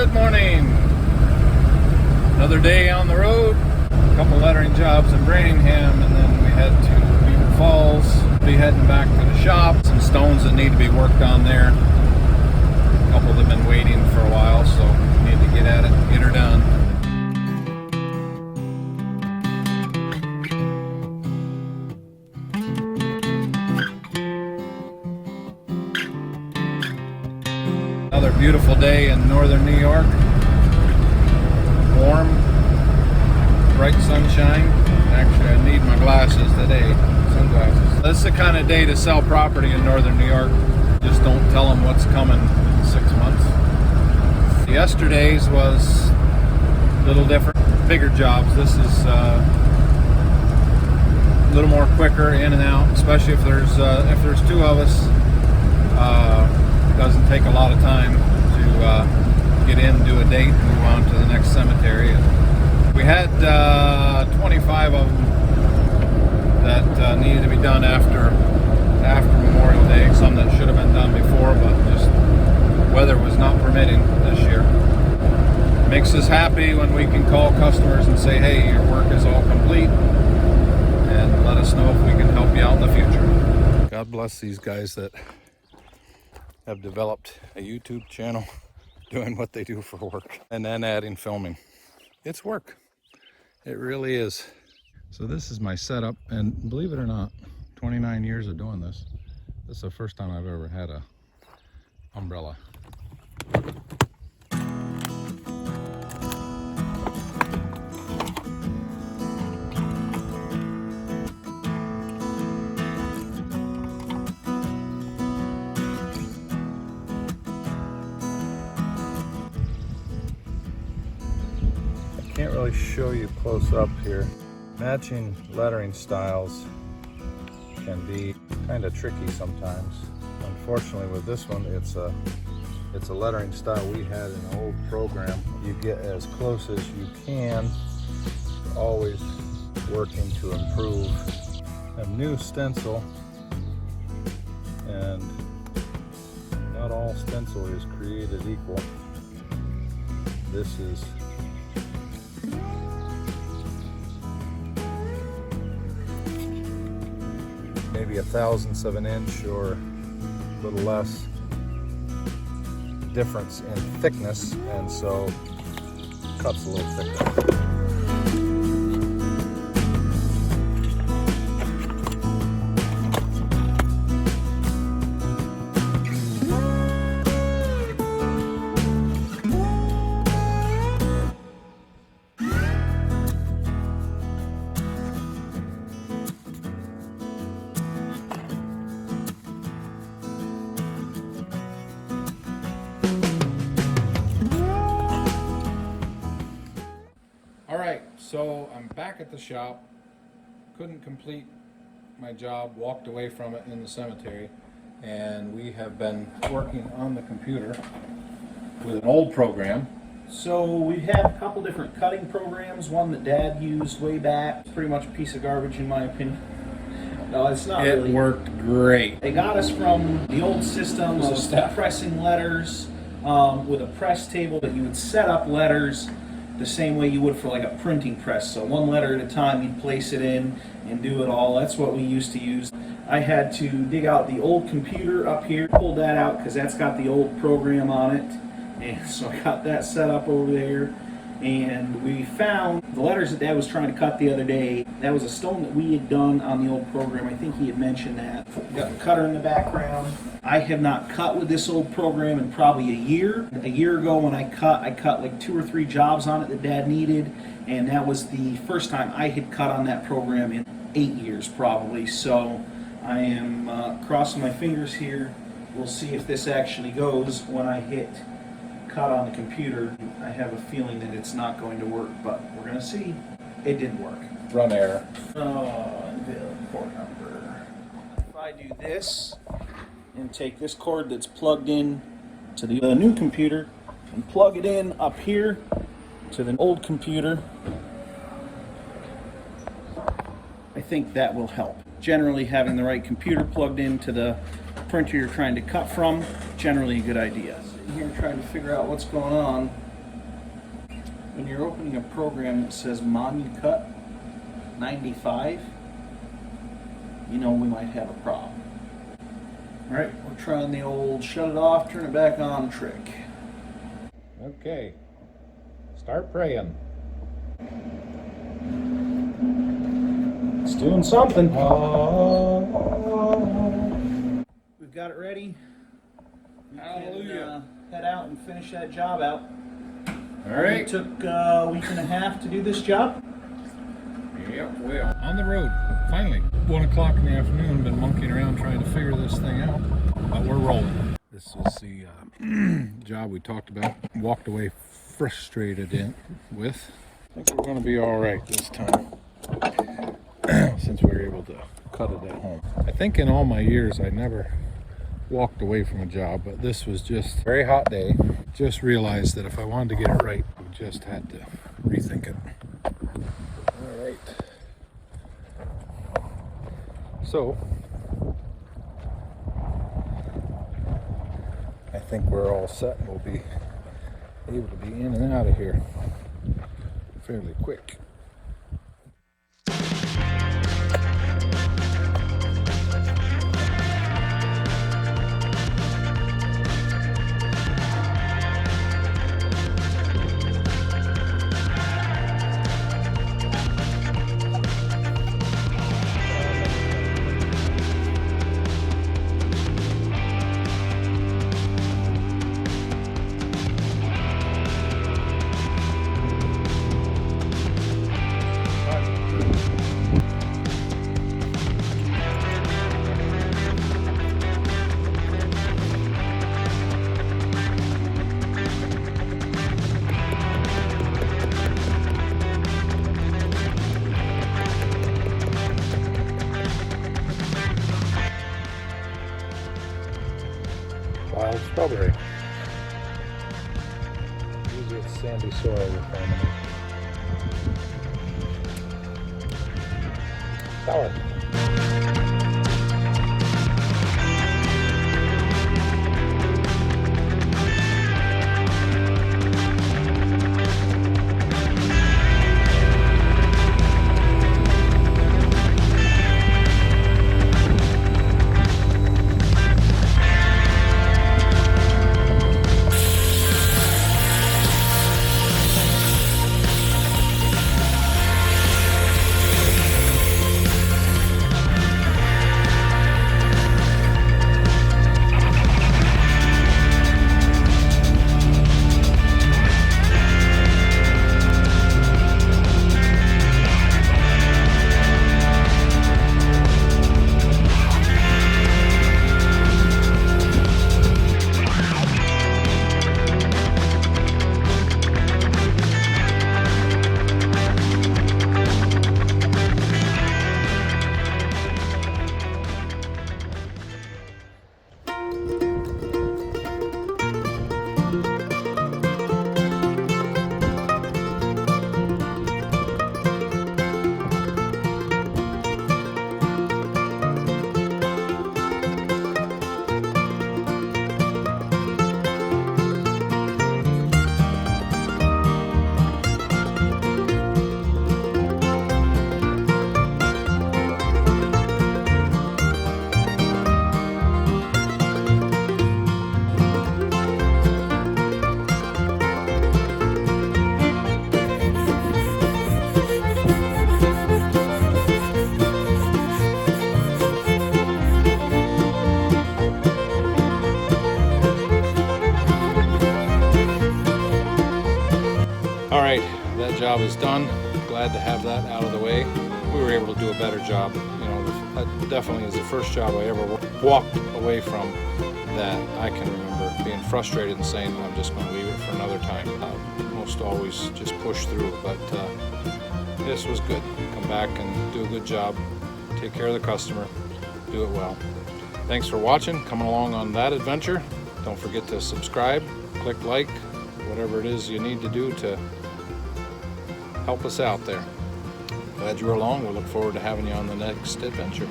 Good morning. Another day on the road. A couple lettering jobs in Birmingham, and then we head to Beaver Falls. Be heading back to the shop. Some stones that need to be worked on there. A couple that have been waiting for a while, so we need to get at it and get her done. Another beautiful day in northern New York. Warm, bright sunshine. Actually, I need my glasses today, sunglasses. This is the kind of day to sell property in northern New York. Just don't tell them what's coming in 6 months. Yesterday's was a little different, bigger jobs. This is a little more quicker in and out, especially if there's two of us. Doesn't take a lot of time to get in, do a date, and move on to the next cemetery. And we had 25 of them that needed to be done after Memorial Day. Some that should have been done before, but just weather was not permitting this year. Makes us happy when we can call customers and say, hey, your work is all complete, and let us know if we can help you out in the future. God bless these guys that have developed a YouTube channel doing what they do for work and then adding filming. It's work. It really is. So this is my setup, and believe it or not, 29 years of doing this, this is the first time I've ever had a umbrella. Can't really show you close up here. Matching lettering styles can be kind of tricky sometimes. Unfortunately with this one, it's a lettering style we had in an old program. You get as close as you can, always working to improve. A new stencil, and not all stencil is created equal. This is maybe 1/1000th of an inch or a little less difference in thickness, and so cuts a little thicker. Alright, so I'm back at the shop. Couldn't complete my job, walked away from it in the cemetery, and we have been working on the computer with an old program. So we had a couple different cutting programs, one that Dad used way back. It's pretty much a piece of garbage in my opinion. No, it's not really. It worked great. They got us from the old system of pressing letters with a press table that you would set up letters the same way you would for like a printing press. So one letter at a time, you'd place it in and do it all. That's what we used to use. I had to dig out the old computer up here, pull that out because that's got the old program on it. And so I got that set up over there. And we found the letters that Dad was trying to cut the other day. That was a stone that we had done on the old program. I think he had mentioned that. Got the cutter in the background. I have not cut with this old program in probably a year. A year ago when I cut like 2 or 3 jobs on it that Dad needed. And that was the first time I had cut on that program in 8 years probably. So I am crossing my fingers here. We'll see if this actually goes when I hit cut on the computer. I have a feeling that it's not going to work, but we're going to see. It didn't work. Run error. Oh, the port number. If I do this and take this cord that's plugged in to the new computer and plug it in up here to the old computer, I think that will help. Generally, having the right computer plugged into the printer you're trying to cut from, generally a good idea. Sitting here trying to figure out what's going on. When you're opening a program that says MonuCut 95, you know we might have a problem. Alright, we're trying the old shut it off, turn it back on trick. Okay, start praying. It's doing something. We've got it ready. We Hallelujah. can head out and finish that job out. All right. It took a week and a half to do this job. Yep, well, on the road, finally. 1 o'clock in the afternoon, been monkeying around trying to figure this thing out, but we're rolling. This was the job we talked about, walked away frustrated with. I think we're going to be all right this time, since we were able to cut it at home. I think in all my years, I never walked away from a job, but this was just a very hot day. Just realized that if I wanted to get it right, we just had to rethink it. All right. So, I think we're all set. We'll be able to be in and out of here fairly quick. Wild strawberry. Usually it's sandy soil we're finding it. Sour. All right, that job is done. Glad to have that out of the way. We were able to do a better job. You know, that definitely is the first job I ever walked away from that I can remember being frustrated and saying, I'm just going to leave it for another time. Most always just push through, but this was good. Come back and do a good job. Take care of the customer. Do it well. Thanks for watching, coming along on that adventure. Don't forget to subscribe, click like, whatever it is you need to do to help us out there. Glad you were along. We look forward to having you on the next adventure.